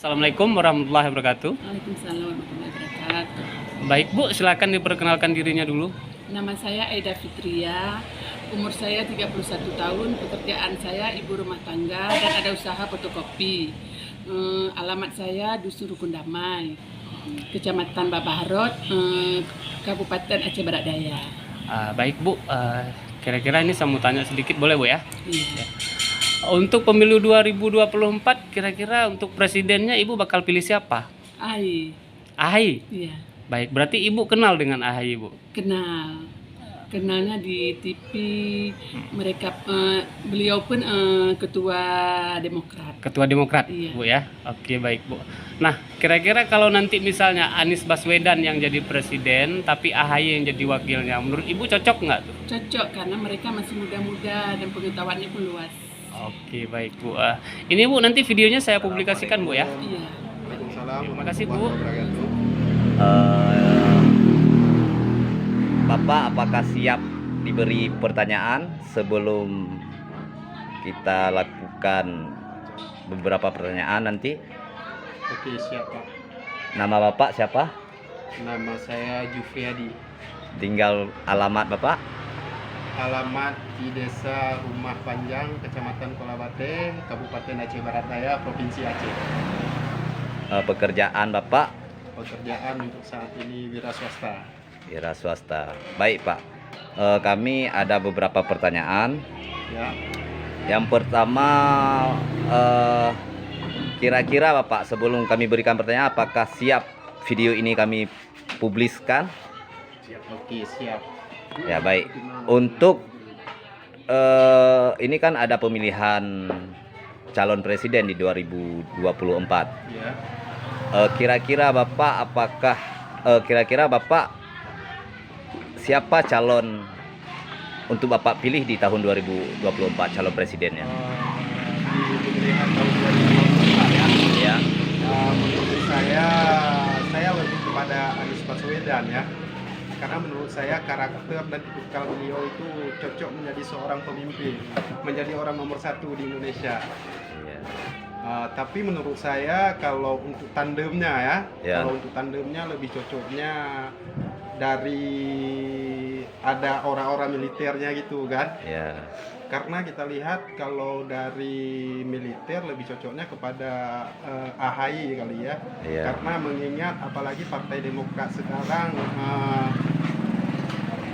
Assalamualaikum warahmatullahi wabarakatuh. Waalaikumsalam warahmatullahi wabarakatuh. Baik Bu, silakan diperkenalkan dirinya dulu. Nama saya Aida Fitria, umur saya 31 tahun, pekerjaan saya ibu rumah tangga dan ada usaha fotokopi. Alamat saya Dusun Rukun Damai, Kecamatan Babaharot, Kabupaten Aceh Barat Daya. Baik Bu, kira-kira ini saya mau tanya sedikit boleh Bu ya? Iya. Untuk pemilu 2024, kira-kira untuk presidennya Ibu bakal pilih siapa? Ai, AHY. iya, Baik, berarti Ibu kenal dengan AHY Bu? kenalnya di TV. Mereka, beliau pun ketua Demokrat. Ketua Demokrat Iya. Bu ya? Oke baik Bu. Nah, kira-kira kalau nanti misalnya Anies Baswedan yang jadi presiden, tapi AHY yang jadi wakilnya, menurut Ibu cocok nggak tuh? Cocok karena mereka masih muda-muda dan pengetahuannya pun luas. Oke baik Bu. Ini Bu, nanti videonya saya publikasikan Bu ya? Iya. Waalaikumsalam. Terima kasih, Bu. Bapak apakah siap diberi pertanyaan sebelum kita lakukan beberapa pertanyaan nanti? Oke, siap Pak. Nama Bapak siapa? Nama saya Jufriadi. Tinggal alamat Bapak? Alamat di Desa Rumah Panjang, Kecamatan Kolabate, Kabupaten Aceh Barat Daya, Provinsi Aceh. Pekerjaan Bapak? Pekerjaan untuk saat ini wira swasta. Wira swasta. Baik Pak, kami ada beberapa pertanyaan. Ya, Yang pertama, kira-kira Bapak sebelum kami berikan pertanyaan, apakah siap video ini kami publiskan? oke siap. Ya baik. Untuk ini kan ada pemilihan calon presiden di 2024. Ya, Kira-kira Bapak siapa calon untuk Bapak pilih di tahun 2024 calon presidennya? di pemilihan tahun 2024 ya. Ya. Menurut saya lebih kepada Anies Baswedan ya. Karena menurut saya karakter dan tipikal beliau itu cocok menjadi seorang pemimpin, menjadi orang nomor satu di Indonesia. Ya. Tapi menurut saya kalau untuk tandemnya Ya. kalau untuk tandemnya lebih cocoknya dari ada orang-orang militernya gitu kan. Ya. Karena kita lihat kalau dari militer lebih cocoknya kepada AHY kali ya. Ya. Karena mengingat apalagi Partai Demokrat sekarang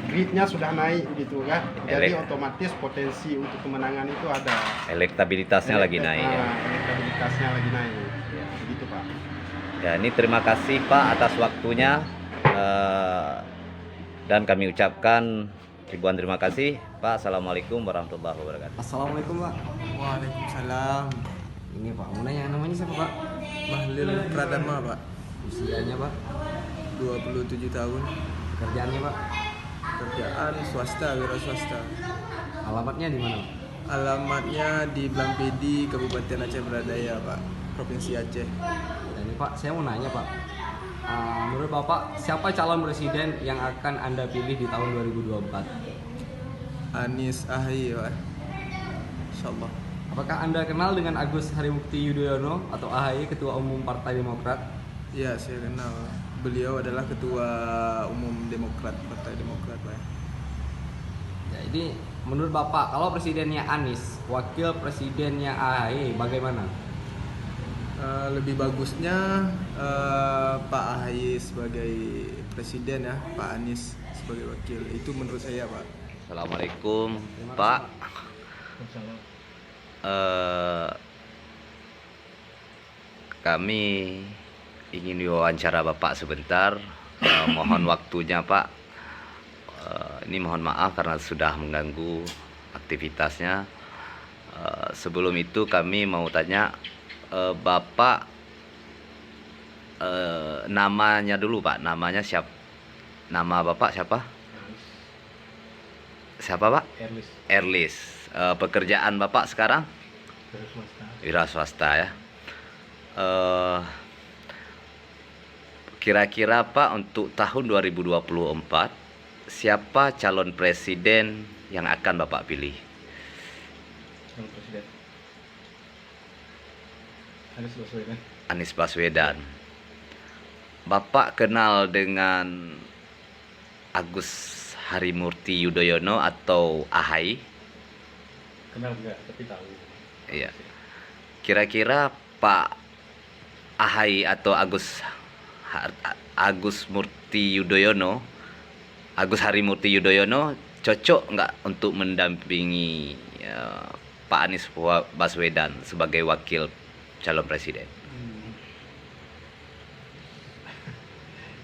gridnya sudah naik gitu kan. Jadi otomatis potensi untuk kemenangan itu ada. Elektabilitasnya lagi naik ya. Elektabilitasnya lagi naik. Begitu Pak. Ya, ini terima kasih Pak atas waktunya, dan kami ucapkan ribuan terima kasih Pak. Assalamualaikum warahmatullahi wabarakatuh. Assalamualaikum Pak. Waalaikumsalam. Ini Pak, mau nanya namanya siapa Pak? Bahlil Pradama, Pak. Usianya Pak? 27 tahun. Kerjaannya Pak? Kerjaan swasta, wira swasta. Alamatnya di mana Pak? Alamatnya di Blampedi, Kabupaten Aceh Barat Daya, Pak. Provinsi Aceh. Dan ini Pak, saya mau nanya Pak. Menurut Bapak, siapa calon presiden yang akan Anda pilih di tahun 2024? Anies AHY, Pak. Insyaallah. Apakah Anda kenal dengan Agus Harimukti Yudhoyono atau AHY, Ketua Umum Partai Demokrat? Ya, saya kenal. Beliau adalah Ketua Umum Demokrat, Partai Demokrat, Pak. Ya, ini menurut Bapak, kalau presidennya Anies, wakil presidennya AHY, bagaimana? Lebih bagusnya Pak AHY sebagai presiden ya, Pak Anies sebagai wakil. Itu menurut saya, Pak. Assalamualaikum Pak. Kami ingin diwawancara Bapak sebentar. Mohon waktunya Pak. Ini mohon maaf karena sudah mengganggu aktivitasnya. Sebelum itu kami mau tanya Bapak, namanya dulu Pak. Namanya siapa? Nama Bapak siapa? Siapa Pak? Erlis. Pekerjaan Bapak sekarang? Wira swasta ya. Kira-kira Pak untuk tahun 2024 siapa calon presiden yang akan Bapak pilih? Calon presiden Anies Baswedan. Anies Baswedan. Bapak kenal dengan Agus Harimurti Yudhoyono atau AHY? Kenal enggak, tapi tahu. Iya. Kira-kira Pak AHY atau Agus Harimurti Yudhoyono cocok nggak untuk mendampingi Pak Anies Baswedan sebagai wakil calon presiden?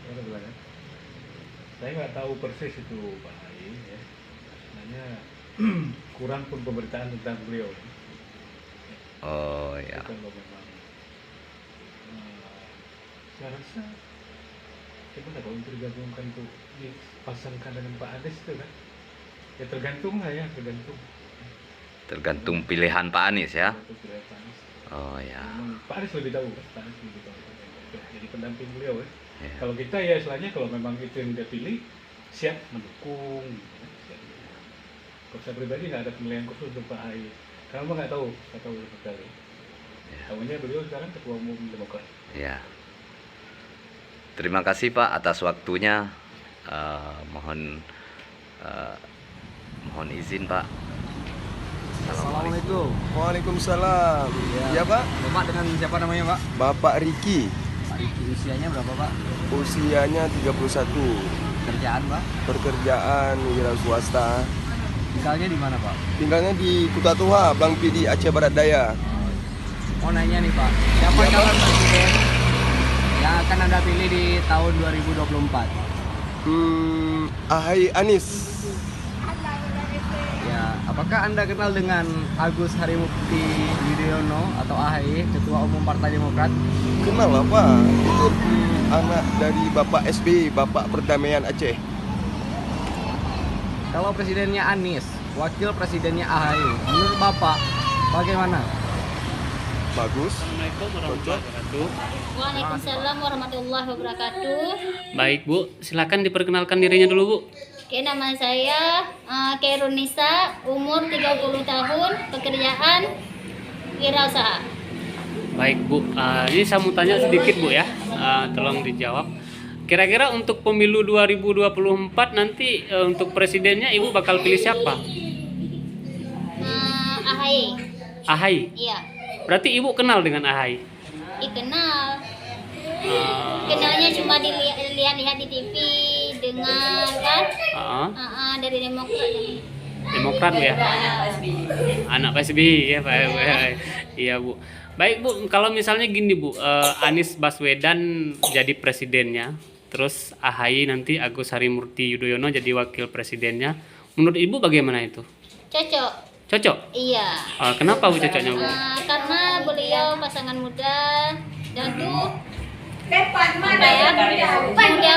Mana bilang, saya nggak tahu persis itu Pak Ahy ya. Sebenarnya kurang pun pemberitaan tentang beliau. Oh ya. Kalau memang saya rasa gimana kalau untuk digabungkan tuh dipasangkan dengan Pak Anies itu kan? Ya tergantung lah ya, tergantung. Tergantung pilihan Pak Anies ya. Tergantung pilihan Pak Anies. Oh ya. Memang Pak Anies lebih tahu kan? Pak Anies lebih tahu. Jadi pendamping beliau ya. Ya. Kalau kita ya istilahnya kalau memang itu yang dia pilih siap mendukung. Gitu, kan? Siap mendukung. Kalau saya pribadi nggak ada penilaian khusus untuk Pak Ahy. Karena memang nggak tahu sama sekali. Tahunya beliau sekarang ketua umum Demokrat. Ya. Terima kasih Pak atas waktunya. Mohon izin Pak. Assalamualaikum. Waalaikumsalam. Ya Pak, Bapak dengan siapa namanya Pak? Bapak Riki. Pak Riki, usianya berapa Pak? Usianya 31. Kerjaan Pak? Pekerjaan wira swasta. Tinggalnya di mana Pak? Tinggalnya di Kuta Tuha, Blang Pidi, Aceh Barat Daya. Mau nanya nih Pak, siapa Ya, Pak. calon presiden yang akan Anda pilih di tahun 2024? AHY Anies. Ya, apakah Anda kenal dengan Agus Harimurti Yudhoyono atau AHY, Ketua Umum Partai Demokrat? Kenal lah Pak. Itu anak dari Bapak SBY, Bapak Perdamaian Aceh. Kalau presidennya Anies, wakil presidennya AHY, menurut Bapak bagaimana? Bagus. Assalamualaikum warahmatullahi wabarakatuh. Waalaikumsalam warahmatullahi wabarakatuh. Baik Bu, silakan diperkenalkan dirinya dulu Bu. Oke, nama saya Kairunisa, umur 30 tahun, pekerjaan wirausaha. Baik Bu, ini saya mau tanya sedikit Bu ya, tolong dijawab. Kira-kira untuk pemilu 2024 nanti untuk presidennya Ibu bakal pilih siapa? AHY. AHY. Iya, Berarti Ibu kenal dengan AHY? dikenal. Kenalnya cuma dilihat-lihat di TV, dengar kan? Dari Demokrat. Demokrat Bu ya? Anak PSBY ya Pak. Iya Bu. Baik Bu, kalau misalnya gini Bu, Anies Baswedan jadi presidennya, terus AHY nanti Agus Harimurti Yudhoyono jadi wakil presidennya. Menurut Ibu bagaimana itu? Cocok. Cocok? Iya. Kenapa Bu cocoknya Bu? Karena beliau pasangan muda dan tuh muda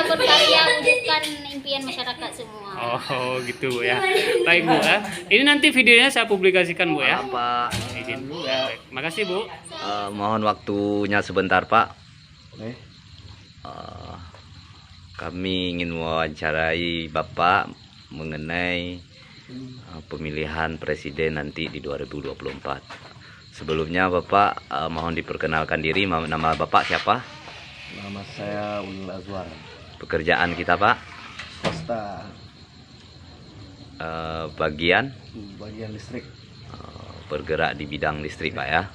berkarya wujudkan impian masyarakat semua. Oh gitu Bu ya. Baik Bu ya. Ini nanti videonya saya publikasikan Bu ya. Pak. Izin. Baik. Makasih Bu. Mohon waktunya sebentar Pak. Kami ingin mewawancarai Bapak mengenai pemilihan presiden nanti di 2024. Sebelumnya Bapak mohon diperkenalkan diri, nama Bapak siapa? Nama saya Ulul Azwar, Pekerjaan kita Pak? swasta, Bagian bagian listrik bergerak di bidang listrik Pak ya.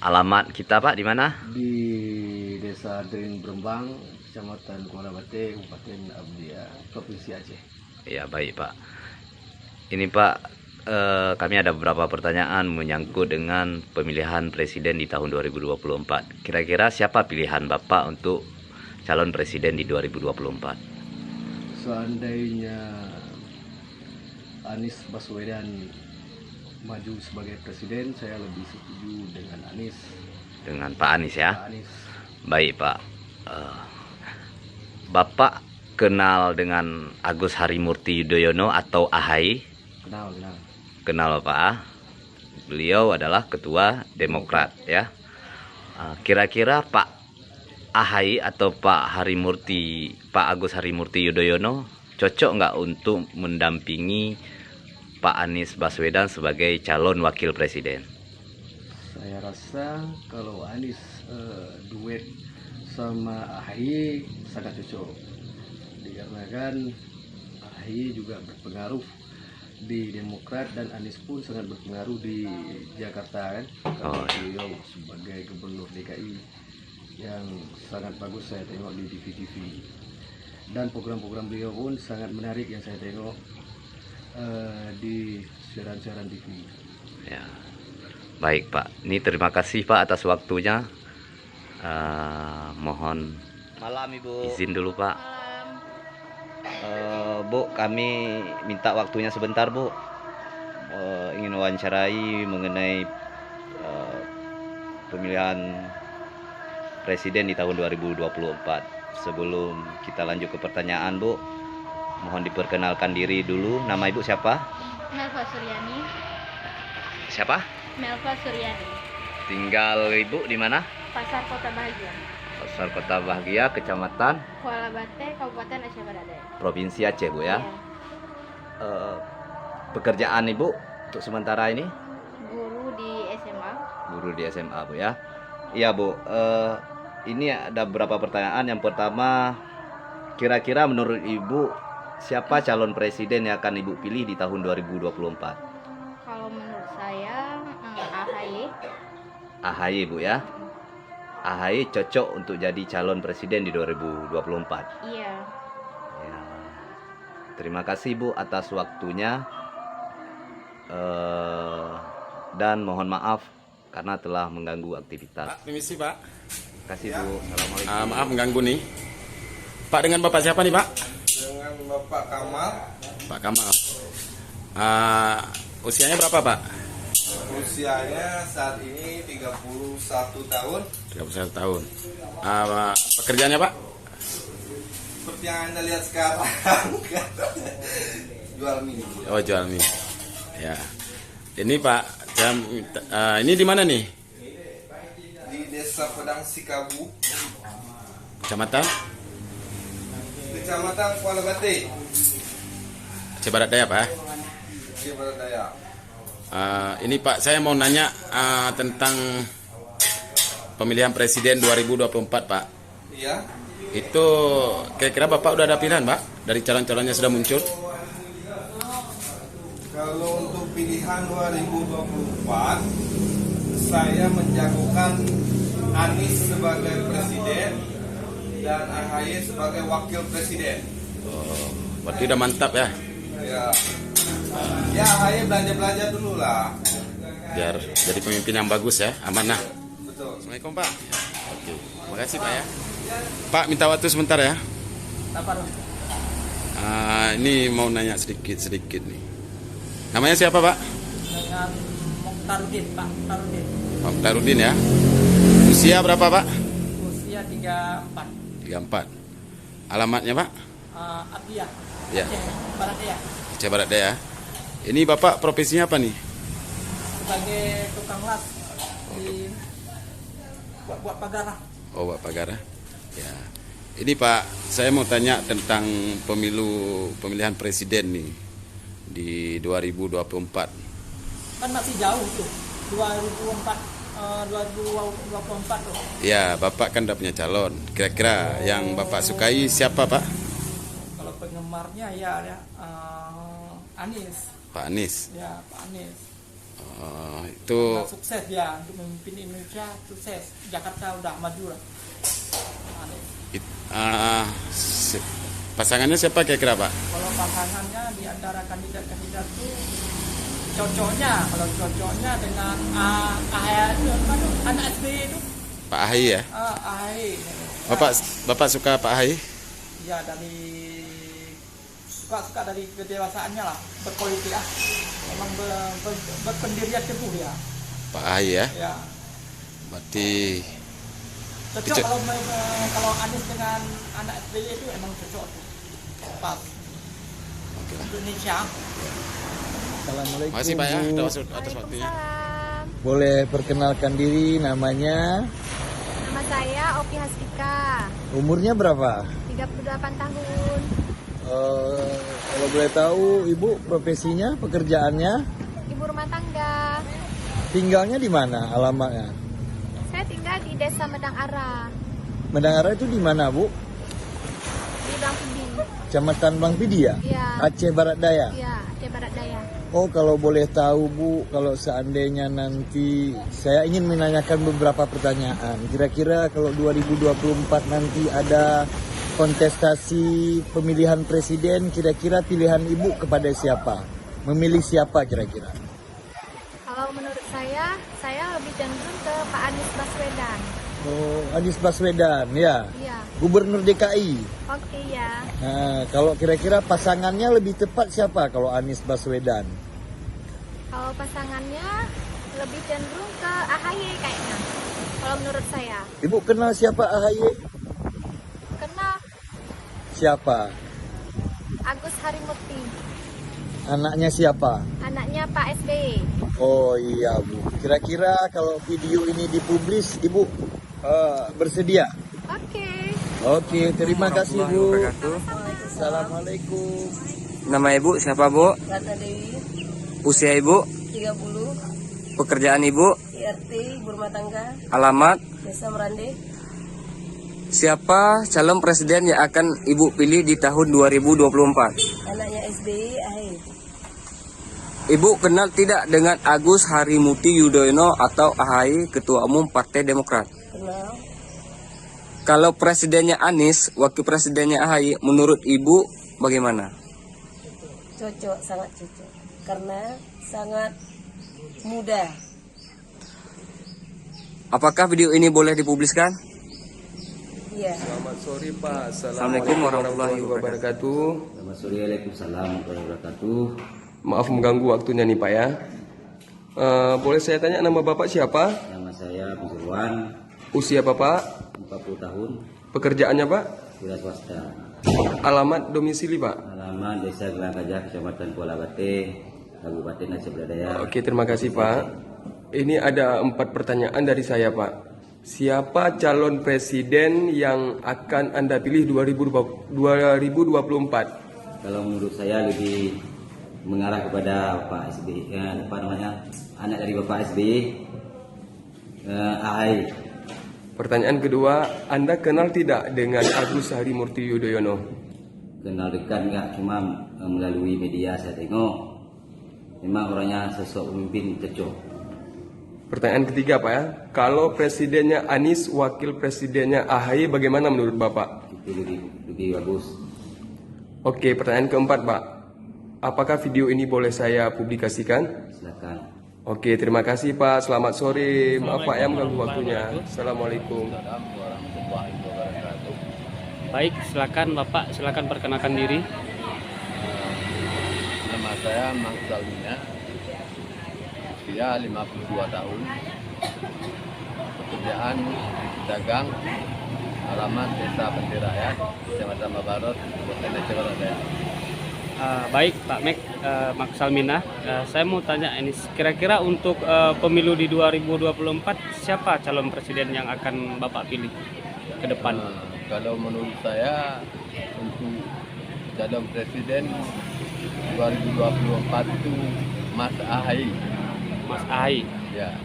Alamat kita Pak di mana? di Desa Drin Brembang, Kecamatan Kuala Bate, Kabupaten Abdia, Provinsi Aceh. Ya baik Pak. Ini Pak, kami ada beberapa pertanyaan menyangkut dengan pemilihan presiden di tahun 2024. Kira-kira siapa pilihan Bapak untuk calon presiden di 2024? Seandainya Anies Baswedan maju sebagai presiden, saya lebih setuju dengan Anies. Dengan Pak Anies ya? Pak Anies. Baik Pak. Bapak kenal dengan Agus Harimurti Yudhoyono atau AHY? Kenal. Kenal Pak. Beliau adalah ketua Demokrat ya. Kira-kira Pak AHY atau Pak Agus Harimurti Yudhoyono cocok nggak untuk mendampingi Pak Anies Baswedan sebagai calon wakil presiden? Saya rasa kalau Anies duet sama AHY sangat cocok, dikarenakan AHY juga berpengaruh di Demokrat dan Anies pun sangat berpengaruh di Jakarta kan. Kalau beliau sebagai gubernur DKI yang sangat bagus saya tengok di TV-TV, dan program-program beliau pun sangat menarik yang saya tengok di siaran-siaran TV. Ya. Baik Pak, ini terima kasih Pak atas waktunya. Mohon Malam Ibu. izin dulu Pak. Bu, kami minta waktunya sebentar Bu. Ingin wawancarai mengenai pemilihan presiden di tahun 2024. Sebelum kita lanjut ke pertanyaan Bu, mohon diperkenalkan diri dulu. Nama Ibu siapa? Melva Suryani. Siapa? Melva Suryani. Tinggal Ibu di mana? Pasar Kota Bahagia. Pasar Kota Bahagia, Kecamatan Kuala Bate, Kabupaten Aceh Barat. Provinsi Aceh Bu ya. Iya. Pekerjaan Ibu untuk sementara ini? Guru di SMA. Guru di SMA Bu ya. Iya Bu, ini ada beberapa pertanyaan. Yang pertama, kira-kira menurut Ibu siapa calon presiden yang akan Ibu pilih di tahun 2024? Kalau menurut saya AHY. AHY Bu ya. AHY cocok untuk jadi calon presiden di 2024. Iya. Ya. Terima kasih Bu atas waktunya. Dan mohon maaf karena telah mengganggu aktivitas. Pak, permisi Pak. Terima kasih Bu. Assalamualaikum. Maaf mengganggu nih. Pak, dengan Bapak siapa nih Pak? Dengan Bapak Kamal. Pak Kamal. Usianya berapa Pak? Usianya saat ini 31 tahun. 31 tahun. Pekerjaannya Pak? Seperti yang Anda lihat sekarang. Jual mie. Oh, jual mie. Ya. Ini Pak, ini di mana nih? Di Desa Pedang Sikabu, Kecamatan? Kecamatan Kuala Bate, Aceh Barat Daya Pak. Aceh Barat Daya. Ini Pak, saya mau nanya tentang pemilihan presiden 2024 Pak. Iya. Itu kira-kira Bapak udah ada pilihan Pak? Dari calon-calonnya sudah muncul? Kalau untuk pilihan 2024, saya menjagokan Anies sebagai presiden dan AHY sebagai wakil presiden. Oh, berarti udah mantap ya? Ya AHY belajar dulu lah. Biar jadi pemimpin yang bagus ya, amanah. Betul. Assalamualaikum Pak. Oke, terima kasih Pak ya. Pak, minta waktu sebentar ya. Ini mau nanya sedikit nih. Namanya siapa Pak? Dengan Mukhtarudin, Pak Mukhtarudin. Pak Mukhtarudin ya. Usia berapa Pak? Usia 34. 34. Alamatnya Pak? Abdiyah. Ya. Aceh Barat Daya. Aceh Barat Daya. Ini Bapak profesinya apa nih? Sebagai tukang las di buat pagar. Oh, buat pagar. Ya. Ini Pak, saya mau tanya tentang pemilihan presiden nih di 2024. Kan masih jauh tuh. 2024 tuh. Ya, Bapak kan udah punya calon. Kira-kira yang Bapak sukai siapa Pak? Kalau penggemarnya ya Anies. Pak Anies. Ya, Pak Anies. Itu Karena sukses ya untuk memimpin Indonesia, sukses. Jakarta udah maju lah. pasangannya siapa kira-kira Pak? Kalau pasangannya di antara kandidat-kandidat itu cocoknya dengan anak SBY itu. Pak AHY ya? AHY. Bapak suka Pak AHY? Ya, dari suka dari kedewasaannya lah, berpolitik ah. Memang berpendirian teguh ya. Pak AHY ya? Ya. Berarti cocok kalau Anies dengan anak SBY itu emang cocok tuh. Pas. Indonesia. Assalamualaikum. Terima kasih Pak ya atas waktunya. Boleh perkenalkan diri, namanya? Nama saya Opi Hastika. Umurnya berapa? 38 tahun. Kalau boleh tahu Ibu profesinya, pekerjaannya? Ibu rumah tangga. tinggalnya di mana alamatnya? Saya tinggal di Desa Medang Ara, Medangara itu di mana, Bu? di Bangpidi. Kecamatan Bangpidi ya? Iya. Aceh Barat Daya? Iya, Aceh Barat Daya. Oh, kalau boleh tahu, Bu, kalau seandainya nanti saya ingin menanyakan beberapa pertanyaan. Kira-kira kalau 2024 nanti ada kontestasi pemilihan presiden, kira-kira pilihan Ibu kepada siapa? Memilih siapa kira-kira? Kalau menurut saya lebih cenderung ke Pak Anies Baswedan. Oh, Anies Baswedan, ya. Iya. Gubernur DKI. Oke ya. Nah, kalau kira-kira pasangannya lebih tepat siapa kalau Anies Baswedan? Kalau pasangannya lebih cenderung ke AHY kayaknya. Kalau menurut saya. Ibu kenal siapa AHY? Kenal Siapa? Agus Harimurti, Anaknya siapa? anaknya Pak SBY. Oh iya, Bu. Kira-kira kalau video ini dipublis, Ibu bersedia? Oke. Oke, terima kasih, Bu. Assalamualaikum. Nama Ibu siapa, Bu? Ratna Dewi, Usia Ibu? 30, Pekerjaan Ibu? IRT, ibu rumah tangga, Alamat? Desa Merande. Siapa calon presiden yang akan Ibu pilih di tahun 2024? Anaknya SBY, AHY. Ibu kenal tidak dengan Agus Harimurti Yudhoyono atau AHY, Ketua Umum Partai Demokrat? Kenal. Kalau presidennya Anies, wakil presidennya AHY, menurut Ibu bagaimana? Cocok, sangat cocok. Karena sangat muda. Apakah video ini boleh dipubliskan? Iya. Selamat sore Pak. Assalamualaikum warahmatullahi wabarakatuh. Selamat sore, Waalaikumsalam warahmatullahi wabarakatuh. Maaf mengganggu waktunya nih Pak ya. Boleh saya tanya nama Bapak siapa? Nama saya Bizurwan, Usia Bapak? 40 tahun, Pekerjaannya Pak? wira swasta. Alamat domisili Pak? Alamat Desa Gelang Gajah, Kecamatan Kuala Bate, Kabupaten Aceh Barat Daya. Oke, terima kasih Pak. Ini ada 4 pertanyaan dari saya Pak. Siapa calon presiden yang akan Anda pilih 2024? Kalau menurut saya lebih mengarah kepada Pak SBY, anak dari Bapak SBY, AHY. Pertanyaan kedua, Anda kenal tidak dengan Agus Harimurti Yudhoyono? Kenal dekat enggak, cuma melalui media saya tengok. Memang orangnya sosok pemimpin cocok. Pertanyaan ketiga Pak ya, kalau presidennya Anies, wakil presidennya AHY, bagaimana menurut Bapak? Itu lebih bagus. Oke, pertanyaan keempat Pak, apakah video ini boleh saya publikasikan? Silakan. Oke, terima kasih Pak, selamat sore. Maaf Pak ya mengganggu waktunya. Assalamualaikum. Baik, silakan Bapak, silakan perkenalkan diri. Nama saya Mang Salmina, usia 52 tahun, pekerjaan dagang, alamat Desa Benti Rakyat, Kecamatan Mabarot, Kabupaten Aceh Barat Daya. Baik Pak Mak Salmina, saya mau tanya ini, kira-kira untuk pemilu di 2024 siapa calon presiden yang akan Bapak pilih ke depan? Kalau menurut saya untuk calon presiden 2024 itu Mas AHY. Mas AHY. Ya.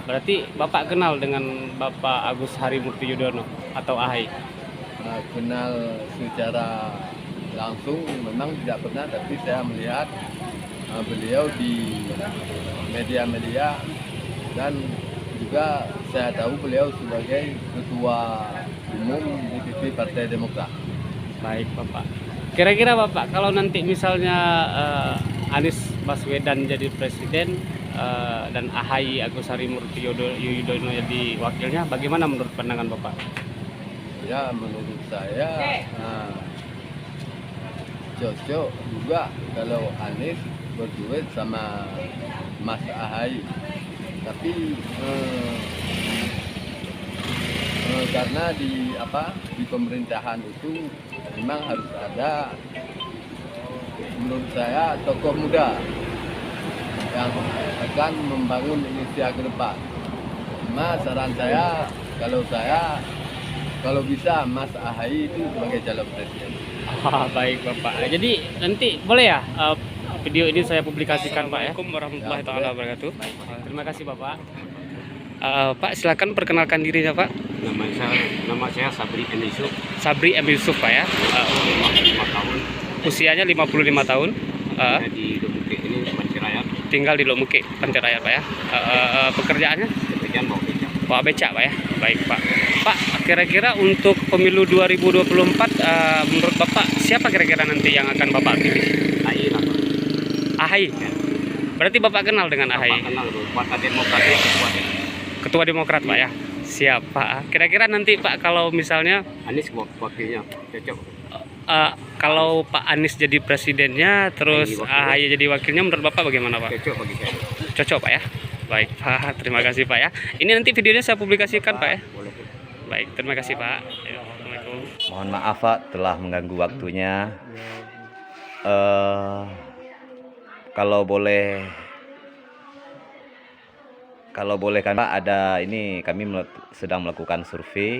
Berarti Bapak kenal dengan Bapak Agus Harimurti Yudhoyono atau AHY? Kenal secara langsung memang tidak pernah, tapi saya melihat beliau di media-media dan juga saya tahu beliau sebagai ketua umum DPP Partai Demokrat. Baik Bapak. Kira-kira Bapak kalau nanti misalnya Anies Baswedan jadi presiden dan AHY Agus Harimurti Yudhoyono jadi wakilnya, bagaimana menurut pandangan Bapak? Ya menurut saya cocok juga kalau Anies berduet sama Mas AHY, tapi karena di pemerintahan itu memang harus ada, menurut saya, tokoh muda yang akan membangun Indonesia ke depan. Cuma saran saya, kalau bisa Mas AHY itu sebagai calon presiden. Baik Bapak. Jadi nanti boleh ya video ini saya publikasikan Pak ya. Assalamualaikum warahmatullahi wabarakatuh. terima kasih Bapak. Pak, silakan perkenalkan dirinya Pak. Nama saya Sabri M. Yusuf. Sabri M. Yusuf Pak ya. 55 tahun. Usianya 55 tahun. Saya di Lomuke ini Panciraya. Tinggal di Lomuke, Panciraya Pak ya. Pekerjaannya? Pekerjaan bawa becak. Bawa becak Pak ya. Baik Pak. Pak, kira-kira untuk pemilu 2024 menurut Bapak siapa kira-kira nanti yang akan Bapak pilih? AHY lah. AHY. Berarti Bapak kenal dengan AHY? Kenal, Partai Demokrat. Ketua Demokrat Pak ya. Siap Pak. Kira-kira nanti Pak kalau misalnya Anies wakilnya cocok. Kalau Pak Anies jadi presidennya, terus AHY jadi wakilnya, menurut Bapak bagaimana Pak? Cocok bagi saya. Cocok Pak ya. Baik Pak, terima kasih Pak ya. Ini nanti videonya saya publikasikan Pak ya. Boleh. Baik, terima kasih Pak. Assalamualaikum. Mohon maaf Pak telah mengganggu waktunya. Kalau boleh kan Pak, ada ini kami sedang melakukan survei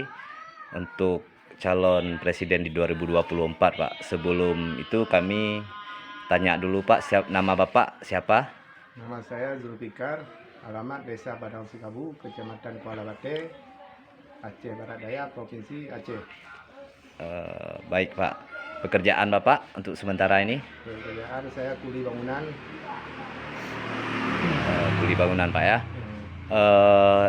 untuk calon presiden di 2024 Pak. Sebelum itu kami tanya dulu Pak, nama Bapak siapa? Nama saya Zulfikar, alamat Desa Padang Sikabu, Kecamatan Kuala Bate, Aceh Barat Daya, Provinsi Aceh. Baik Pak. Pekerjaan Bapak untuk sementara ini? Pekerjaan saya kuli bangunan. Kuli bangunan Pak ya.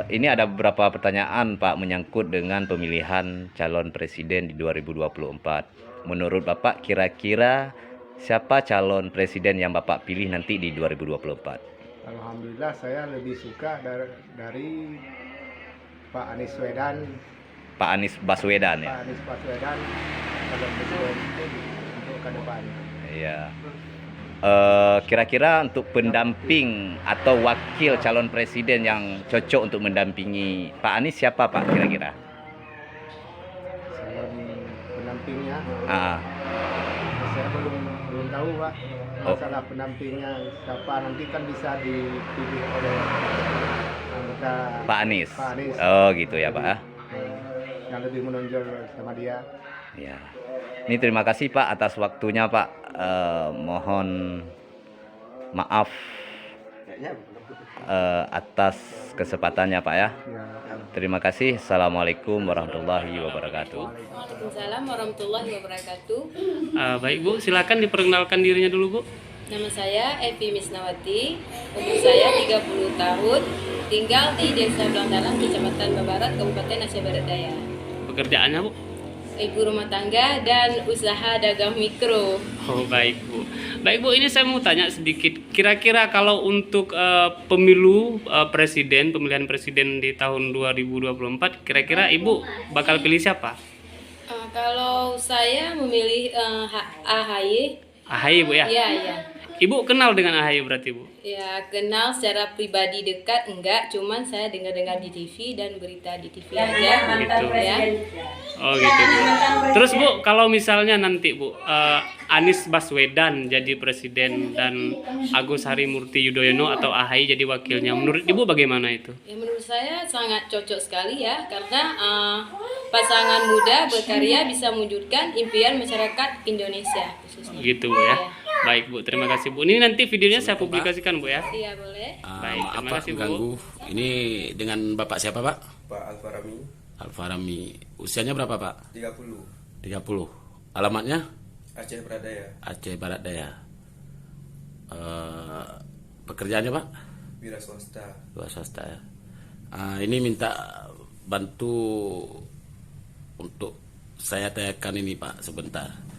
Ini ada beberapa pertanyaan Pak menyangkut dengan pemilihan calon presiden di 2024. Menurut Bapak kira-kira siapa calon presiden yang Bapak pilih nanti di 2024? Alhamdulillah saya lebih suka dari Pak Anies Baswedan. Pak Anies Baswedan ya. Pak Anies Baswedan calon presiden untuk ke depan. Iya. Kira-kira untuk pendamping atau wakil calon presiden yang cocok untuk mendampingi Pak Anies siapa Pak kira-kira? Calon pendampingnya. Saya belum tahu Pak. Masalah pendampingnya siapa nanti kan bisa dipilih oleh anggota Pak Anies. Pak Anies. Oh gitu ya Pak. Yang lebih menonjol sama dia. Ya. Ini terima kasih Pak atas waktunya Pak. Mohon maaf atas kesempatannya Pak ya. Terima kasih. Assalamualaikum warahmatullahi wabarakatuh. Waalaikumsalam warahmatullahi wabarakatuh. Baik Bu, silakan diperkenalkan dirinya dulu Bu. Nama saya Evi Misnawati, umur saya 30 tahun, tinggal di Desa Blangdalang, Kecamatan Babarat, Kabupaten Aceh Barat Daya. Pekerjaannya Bu? Ibu rumah tangga dan usaha dagang mikro. Oh baik Bu. Baik Bu, ini saya mau tanya sedikit. Kira-kira kalau untuk pemilu pemilihan presiden di tahun 2024, kira-kira Ibu bakal pilih siapa? Kalau saya memilih AHY. AHY Bu ya? Iya, iya. Ibu kenal dengan AHY berarti Bu? Ya, kenal secara pribadi dekat enggak, cuman saya dengar-dengar di TV dan berita di TV aja gitu ya. Oh gitu Bu. Terus Bu, kalau misalnya nanti Bu Anies Baswedan jadi presiden dan Agus Harimurti Yudhoyono atau AHY jadi wakilnya, menurut Ibu bagaimana itu? Ya, menurut saya sangat cocok sekali ya, karena pasangan muda berkarya bisa mewujudkan impian masyarakat Indonesia khususnya. Gitu Bu ya. Baik Bu, terima kasih Bu. Ini nanti videonya saya publikasikan Bu ya. Iya boleh. Baik, terima kasih Bu. Mengganggu. Ini dengan Bapak siapa Pak? Pak Alfarami. Alfarami. Usianya berapa Pak? 30. 30. Alamatnya? Aceh Barat Daya. Aceh Barat Daya. Pekerjaannya Pak? Wira swasta. Wira swasta ya. Ini minta bantu untuk saya tanyakan ini Pak sebentar.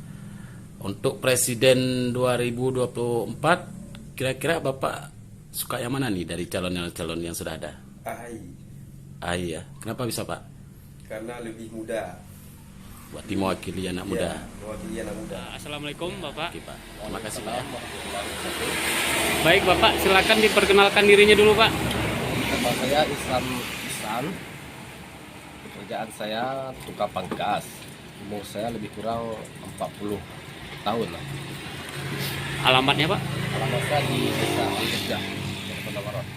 Untuk presiden 2024 kira-kira Bapak suka yang mana nih dari calon-calon yang sudah ada? AHY. AHY ya. Kenapa bisa Pak? Karena lebih muda. Buat mewakili anak muda. Mewakili anak muda. Assalamualaikum Bapak. Oke, Pak. Terima kasih Pak. Baik Bapak, silakan diperkenalkan dirinya dulu Pak. Nama saya Ihsan. Pekerjaan saya tukang pangkas. Umur saya lebih kurang 40 tahun lah. Alamatnya Pak? Alamat saya di Desa Alujerja, Kota Barat.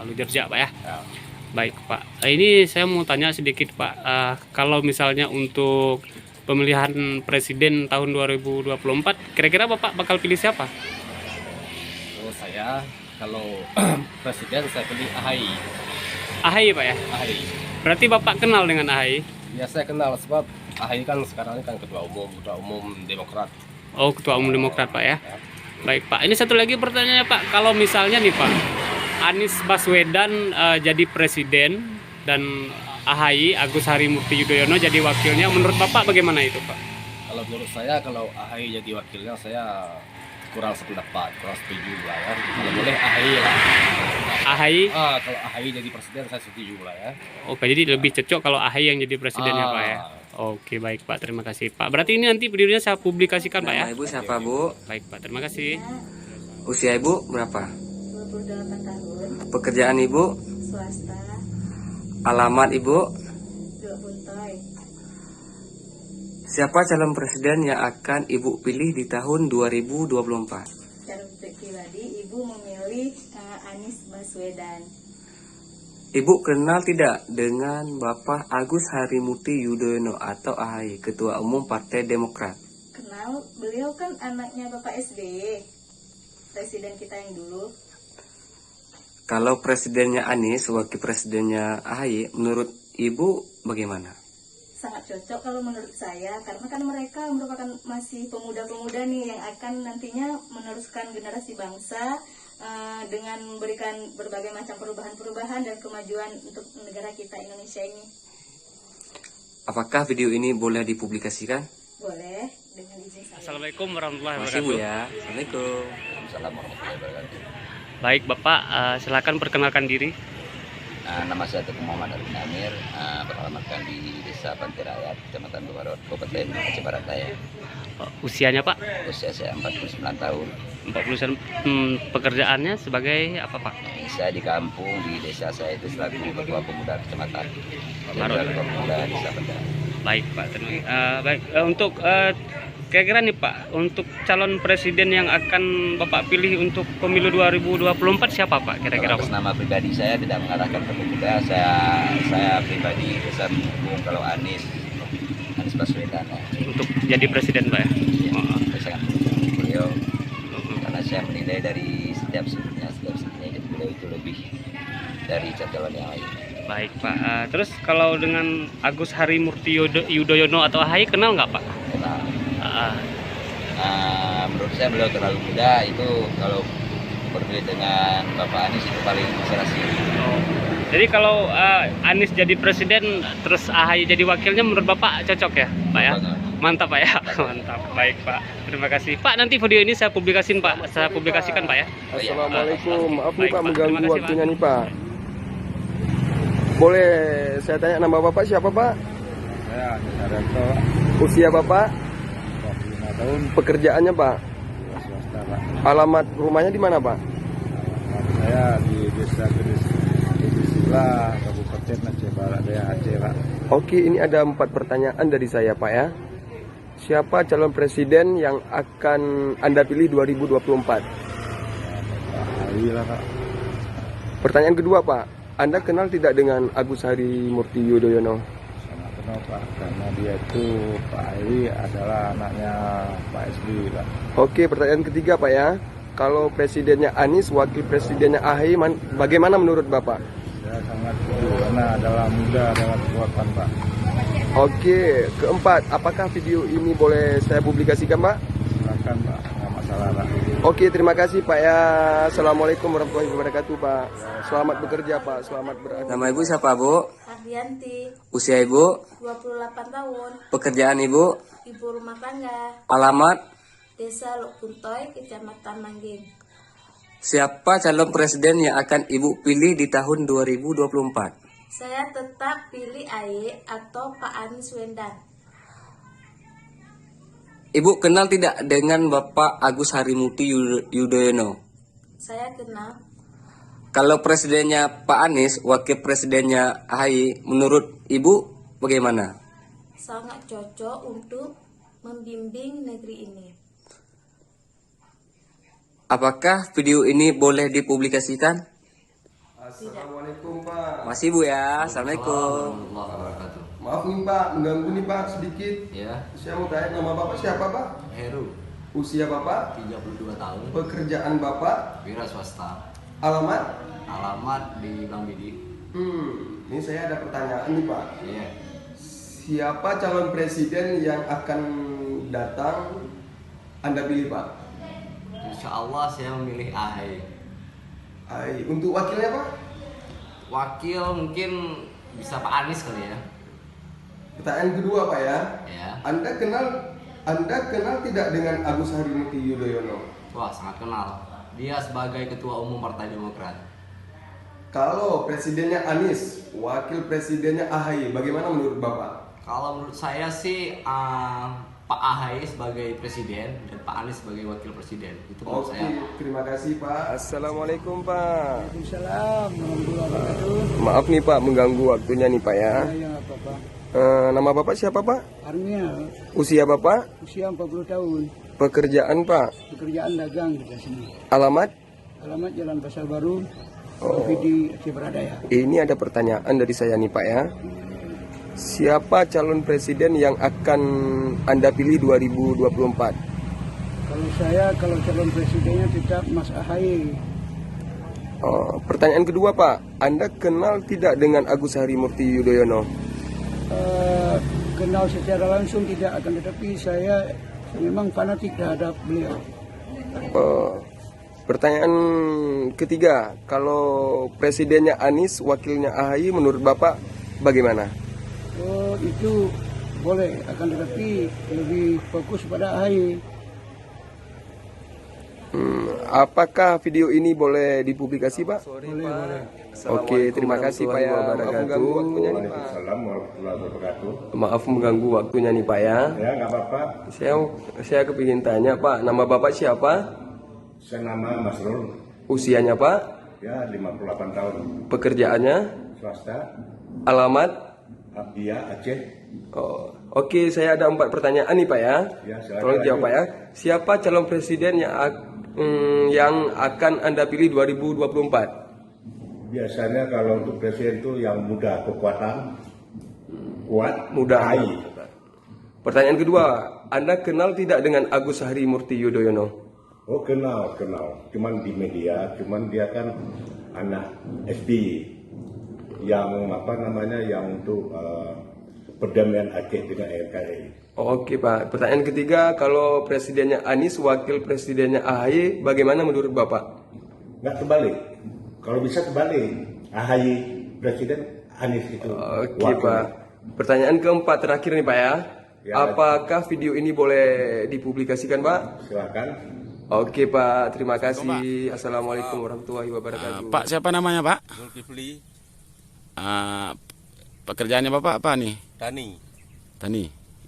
Alujerja Pak ya? Ya. Baik Pak. Ini saya mau tanya sedikit Pak. Kalau misalnya untuk pemilihan presiden tahun 2024, kira-kira Bapak bakal pilih siapa? Terus saya Kalau presiden saya pilih AHY. AHY Pak ya? AHY. Berarti Bapak kenal dengan AHY? Ya saya kenal sebab AHY kan sekarang kan ketua umum Demokrat. Oh, ketua umum Demokrat Pak ya? Baik Pak, ini satu lagi pertanyaannya Pak. Kalau misalnya nih Pak, Anies Baswedan jadi presiden dan AHY Agus Harimurti Yudhoyono jadi wakilnya, menurut Bapak bagaimana itu Pak? Kalau menurut saya, kalau AHY jadi wakilnya saya kurang sependapat, kurang setuju lah ya. Kalau boleh AHY lah. AHY? Kalau AHY jadi presiden saya setuju lah ya. Oke, jadi lebih cocok kalau AHY yang jadi presidennya Pak ya? Oke, baik Pak, terima kasih Pak. Berarti ini nanti videonya saya publikasikan Pak ya? Nama Ibu siapa Bu? Baik Pak, terima kasih. Usia Ibu berapa? 28 tahun. Pekerjaan Ibu? Swasta. Alamat Ibu? Dua Buntoy. Siapa calon presiden yang akan Ibu pilih di tahun 2024? Secara pribadi, Ibu memilih Anies Baswedan. Ibu kenal tidak dengan Bapak Agus Harimurti Yudhoyono atau AHY, Ketua Umum Partai Demokrat? Kenal, beliau kan anaknya Bapak SBY, presiden kita yang dulu. Kalau presidennya Anies, wakil presidennya AHY, menurut Ibu bagaimana? Sangat cocok kalau menurut saya, karena kan mereka merupakan masih pemuda-pemuda nih yang akan nantinya meneruskan generasi bangsa dengan memberikan berbagai macam perubahan-perubahan dan kemajuan untuk negara kita Indonesia ini. Apakah video ini boleh dipublikasikan? Boleh, dengan izin saya. Assalamualaikum warahmatullahi Masih wabarakatuh. Bu ya. Assalamualaikum. Assalamualaikum warahmatullahi wabarakatuh. Baik Bapak, silakan perkenalkan diri. Nama saya Teguh Muhammad Arifin Amir, beralamatkan di Desa Pantai Rakyat, Kecamatan Babarot, Kabupaten Aceh Barat Daya. Usianya Pak? Usia saya 49 tahun. 49. Pekerjaannya sebagai apa Pak? Saya di kampung, di desa saya itu selaku ketua pemuda kecamatan. Baru. Ketua pemuda Desa Pantai Rakyat. Baik Pak, baik untuk kira-kira nih Pak, untuk calon presiden yang akan Bapak pilih untuk pemilu 2024 siapa Pak kira-kira Pak? Atas nama pribadi saya tidak mengarahkan ke pemuda, saya pribadi bisa mendukung kalau Anies Baswedan ya. Untuk jadi presiden Pak ya? Saya sangat mendukung beliau karena saya menilai dari setiap sudutnya beliau itu lebih dari calon yang lain. Baik Pak, terus kalau dengan Agus Harimurti Yudhoyono atau AHY kenal nggak Pak? Kenal. Menurut saya beliau terlalu muda, itu kalau berbeda dengan Bapak Anies itu paling serasi. Jadi kalau Anies jadi presiden terus AHY jadi wakilnya menurut Bapak cocok ya Pak ya? Mantap Pak ya. Mantap. Baik Pak, terima kasih Pak. Nanti video ini saya publikasikan Pak ya. Assalamualaikum, maaf nih Baik, Pak Pak. mengganggu Terima kasih, waktunya nih Pak. Boleh saya tanya nama Bapak siapa Pak? Saya Saryanto, Usia Bapak? 25 tahun, Pekerjaannya Pak? swasta Pak. Alamat rumahnya di mana Pak? Saya di Desa Kedisila, Kabupaten Aceh Barat Daya, Aceh Pak. Oke, ini ada 4 pertanyaan dari saya Pak ya. Siapa calon presiden yang akan Anda pilih 2024? AHY lah Pak. Pertanyaan kedua Pak, Anda kenal tidak dengan Agus Harimurti Yudhoyono? Sangat kenal Pak, karena dia itu Pak AHY adalah anaknya Pak SBY Pak. Oke, pertanyaan ketiga Pak ya. Kalau presidennya Anies, wakil presidennya AHY, bagaimana menurut Bapak? Saya sangat setuju karena adalah muda, adalah kekuatan Pak. Oke, keempat, apakah video ini boleh saya publikasikan Pak? Silakan Pak, nggak masalah Pak. Oke, terima kasih Pak ya. Assalamualaikum warahmatullahi wabarakatuh Pak. Selamat bekerja Pak, selamat berada. Nama Ibu siapa Bu? Ardianti, Usia Ibu? 28 tahun, Pekerjaan Ibu? ibu rumah tangga, Alamat? Desa Lok Buntoy, Kecamatan Mangging. Siapa calon presiden yang akan Ibu pilih di tahun 2024? Saya tetap pilih AHY atau Pak Anies Baswedan. Ibu kenal tidak dengan Bapak Agus Harimurti Yudhoyono? Saya kenal. Kalau presidennya Pak Anies, wakil presidennya AHY, menurut Ibu bagaimana? Sangat cocok untuk membimbing negeri ini. Apakah video ini boleh dipublikasikan? Assalamualaikum Pak. Masih Bu ya. Assalamualaikum. Maaf nih Pak, mengganggu nih Pak sedikit. Ya. Saya mau tanya nama Bapak siapa Pak? Heru, Usia Bapak? 32 tahun, Pekerjaan Bapak? wira swasta. Alamat? Alamat di Bang Bidi. Ini saya ada pertanyaan nih Pak. Iya. Siapa calon presiden yang akan datang Anda pilih Pak? Insya Allah saya memilih AHY. Untuk wakilnya Pak? Wakil mungkin bisa Pak Anies kali ya. Pertanyaan kedua Pak ya. Ya. Anda kenal tidak dengan Agus Harimurti Yudhoyono? Wah, sangat kenal. Dia sebagai Ketua Umum Partai Demokrat. Kalau presidennya Anies, wakil presidennya AHY, bagaimana menurut Bapak? Kalau menurut saya sih Pak AHY sebagai presiden dan Pak Anies sebagai wakil presiden. Itu menurut saya. Terima kasih Pak. Assalamualaikum Pak. Waalaikumsalam warahmatullahi wabarakatuh. Maaf nih Pak, mengganggu waktunya nih Pak ya. Ya, apa-apa. Nama Bapak siapa Pak? Armia. Usia Bapak? Usia 40 tahun. Pekerjaan Pak? Pekerjaan dagang di sini. Alamat? Alamat Jalan Pasar Baru, di Aceh Beradaya. Ini ada pertanyaan dari saya nih Pak ya. Siapa calon presiden yang akan Anda pilih 2024? Kalau calon presidennya tetap Mas AHY. Pertanyaan kedua Pak, Anda kenal tidak dengan Agus Harimurti Yudhoyono? Kenal secara langsung tidak, akan tetapi saya memang fanatik terhadap beliau. Pertanyaan ketiga, kalau presidennya Anies, wakilnya AHY, menurut Bapak bagaimana? Itu boleh, akan tetapi lebih fokus pada AHY. Apakah video ini boleh dipublikasi Pak? Boleh. Oke, terima kasih Pak ya. Maaf mengganggu waktunya nih Pak ya. Ya, nggak apa-apa. Saya kepingin tanya Pak, nama Bapak siapa? Saya nama Masrul. Usianya Pak? Ya, 58 tahun. Pekerjaannya? Swasta. Alamat? Abdia, Aceh. Oke, saya ada 4 pertanyaan nih Pak ya. Ya, silakan tolong jawab lanjut. Pak ya. Siapa calon presiden yang akan Anda pilih 2024? Biasanya kalau untuk presiden itu yang muda, kekuatan, kuat, Muda. AHY. Pertanyaan kedua, Anda kenal tidak dengan Agus Harimurti Yudhoyono? Oh, kenal. Cuman di media, dia kan anak SBY yang yang untuk perdamaian Aceh dengan NKRI. Oke Pak, pertanyaan ketiga, kalau presidennya Anies, wakil presidennya AHY, bagaimana menurut Bapak? Nggak terbalik. Kalau bisa terbalik, AHY presiden, Anies itu Oke wakil. Pak, pertanyaan keempat terakhir nih Pak ya. Ya. Apakah video ini boleh dipublikasikan Pak? Silakan. Oke Pak, terima kasih. Assalamualaikum warahmatullahi wabarakatuh. Pak, siapa namanya Pak? Zulkifli. Pekerjaannya Bapak apa nih? Tani.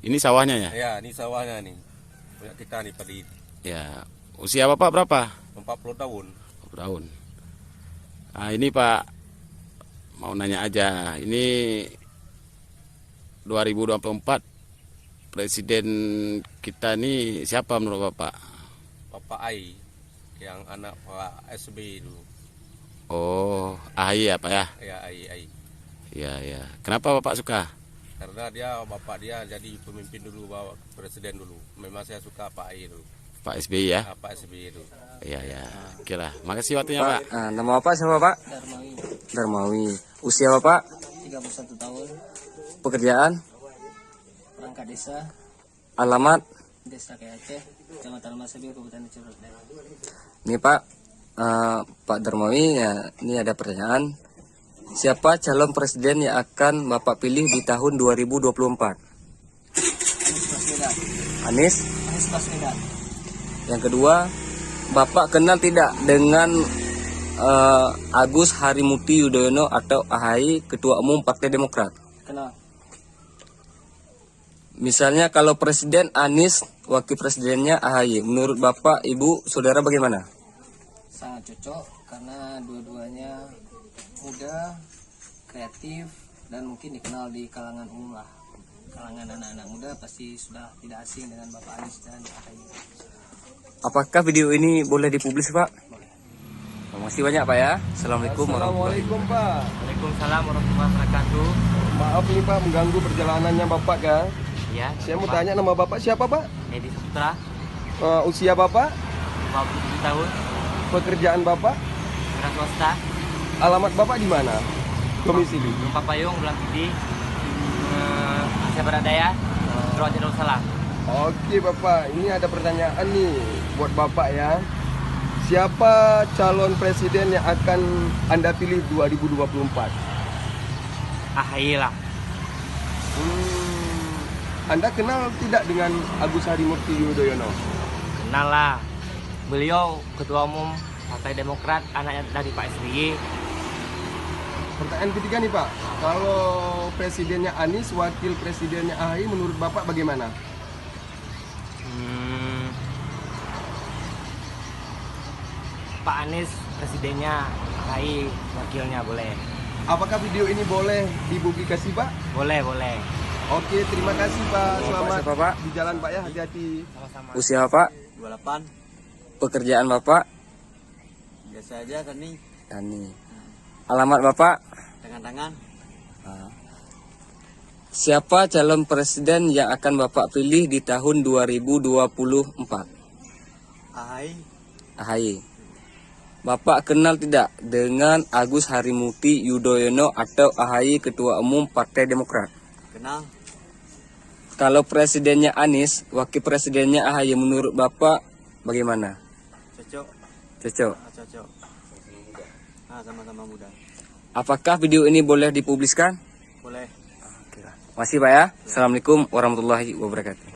Ini sawahnya ya? Ya, ini sawahnya nih. Punya kita nih padi. Ya. Usia Bapak berapa? 40 tahun. 40 tahun. Nah, ini Pak, mau nanya aja. Ini 2024 presiden kita nih siapa menurut Bapak? Bapak Ai, yang anak Pak SBY dulu. Oh, AHY ya Pak ya? Ya, Ai. Iya. Kenapa Bapak suka? Karena bapak dia jadi pemimpin dulu, bawa presiden dulu. Memang saya suka Pak Ai dulu. Pak SBY ya? Pak SBY dulu. Iya. Oke lah. Makasih waktunya Pak. Nama Bapak siapa Pak? Darmawi. Usia Bapak? 31 tahun. Pekerjaan? Perangkat desa. Alamat? Desa Aceh, Kecamatan Masabi, Kabupaten Aceh Beradaya. Ini Pak, Pak Darmawi ya, ini ada pertanyaan. Siapa calon presiden yang akan Bapak pilih di tahun 2024? Anies Baswedan. Anies? Anies Baswedan. Yang kedua, Bapak kenal tidak dengan Agus Harimurti Yudhoyono atau AHY, Ketua Umum Partai Demokrat? Kenal. Misalnya kalau presiden Anies, wakil presidennya AHY, menurut Bapak, Ibu, Saudara bagaimana? Sangat cocok karena dua-duanya muda, kreatif, dan mungkin dikenal di kalangan umum lah. Kalangan anak-anak muda pasti sudah tidak asing dengan Bapak Anies dan AHY. Apakah video ini boleh dipublis Pak? Boleh. Terima kasih banyak Pak ya. Assalamualaikum warahmatullahi Assalamualaikum Pak. Waalaikumsalam warahmatullahi wabarakatuh. Maaf nih Pak, mengganggu perjalanannya Bapak ya. Ya. Saya mau tanya nama Bapak siapa Pak? Edi Saputra. Usia Bapak? 57 tahun. Pekerjaan Bapak? wira swasta. Alamat Bapak di mana? Domisili? Gempa Payung, Belang Pidi, Aceh Barat Daya, Raja Darussalam. Oke Bapak, ini ada pertanyaan nih buat Bapak ya. Siapa calon presiden yang akan Anda pilih 2024? AHY lah. Anda kenal tidak dengan Agus Harimurti Yudhoyono? Kenal lah. Beliau Ketua Umum Partai Demokrat, anaknya dari Pak SBY. Pertanyaan ketiga nih Pak, kalau presidennya Anies, wakil presidennya AHY, menurut Bapak bagaimana? Pak Anies presidennya, AHY wakilnya boleh. Apakah video ini boleh dipublikasi Pak? Boleh, boleh. Oke, terima kasih Pak. Selamat siapa, Pak? di jalan Pak ya, hati-hati. Usia Bapak? 28. Pekerjaan Bapak? Biasa aja tani. Tani. Alamat Bapak? Tangan-tangan. Siapa calon presiden yang akan Bapak pilih di tahun 2024? AHY. AHY. Bapak kenal tidak dengan Agus Harimurti Yudhoyono atau AHY Ketua Umum Partai Demokrat? Kenal. Kalau presidennya Anies, wakil presidennya AHY, menurut Bapak bagaimana? Cocok. Cocok. Cocok. Sama-sama muda. Apakah video ini boleh dipubliskan? Boleh. Masih Pak ya. Assalamualaikum warahmatullahi wabarakatuh.